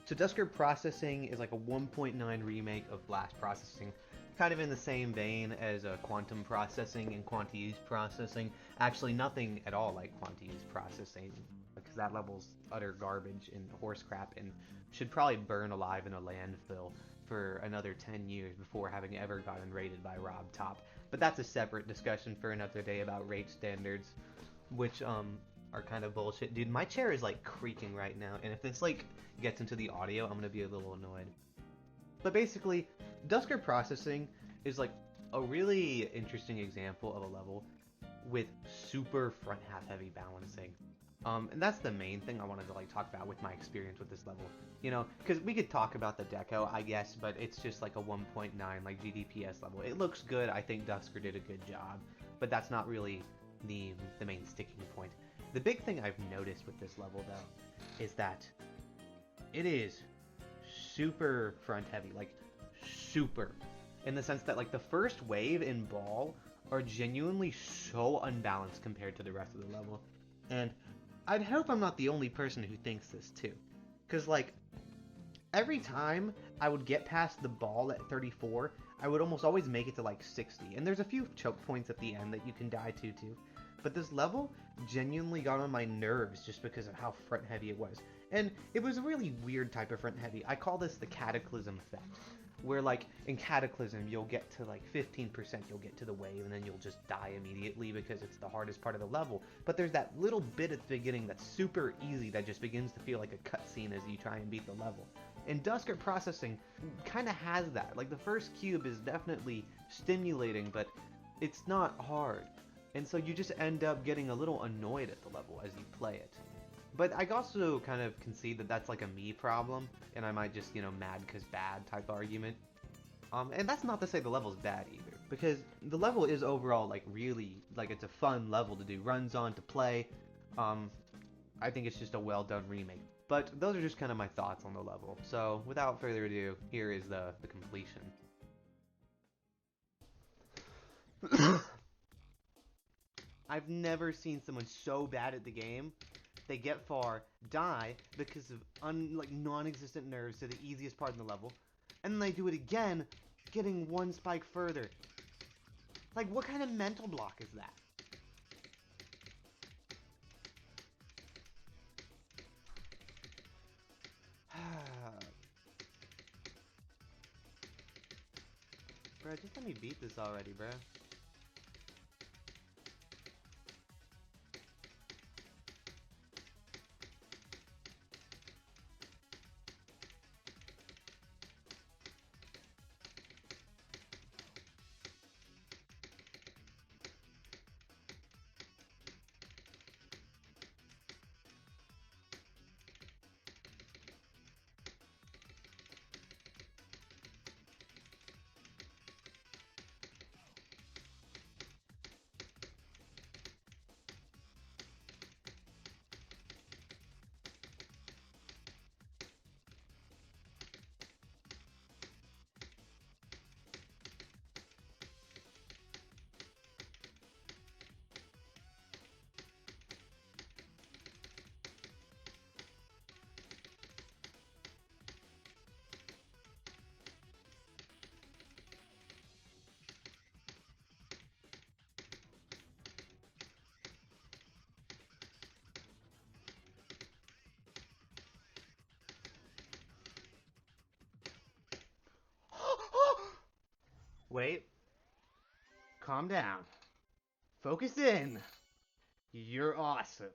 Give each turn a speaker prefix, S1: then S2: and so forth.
S1: So Dusker Processing is like a 1.9 remake of Blast Processing, kind of in the same vein as Quantum Processing and Quanti-Use Processing. Actually, nothing at all like Quanti-Use Processing, because that level's utter garbage and horse crap and should probably burn alive in a landfill for another 10 years before having ever gotten rated by Rob Top. But that's a separate discussion for another day about rate standards, which are kind of bullshit. Dude, my chair is like creaking right now, and if this like gets into the audio, I'm gonna be a little annoyed. But basically, Dusker Processing is like a really interesting example of a level with super front half heavy balancing. And that's the main thing I wanted to like talk about with my experience with this level. You know, because we could talk about the deco, I guess, but it's just like a 1.9 like GDPS level. It looks good. I think Dusker did a good job, but that's not really the main sticking point. The big thing I've noticed with this level though is that it is super front heavy, like super, in the sense that like the first wave in Ball are genuinely so unbalanced compared to the rest of the level. And I'd hope I'm not the only person who thinks this too. Because, like, every time I would get past the ball at 34, I would almost always make it to, like, 60. And there's a few choke points at the end that you can die to, too. But this level genuinely got on my nerves just because of how front heavy it was. And it was a really weird type of front heavy. I call this the Cataclysm effect, where like in Cataclysm you'll get to like 15%, you'll get to the wave, and then you'll just die immediately because it's the hardest part of the level. But there's that little bit at the beginning that's super easy that just begins to feel like a cutscene as you try and beat the level. And Dusker Processing kind of has that. Like the first cube is definitely stimulating, but it's not hard. And so you just end up getting a little annoyed at the level as you play it. But I also kind of concede that that's like a me problem, and I might just, you know, mad cause bad type argument. And that's not to say the level's bad either, because the level is overall like really, like it's a fun level to do runs on, to play. I think it's just a well done remake. But those are just kind of my thoughts on the level. So without further ado, here is the completion. I've never seen someone so bad at the game. They get far, die because of non-existent nerves to the easiest part in the level, and then they do it again, getting one spike further. Like, what kind of mental block is that? Bro, just let me beat this already, bro. Wait. Calm down. Focus in. You're awesome.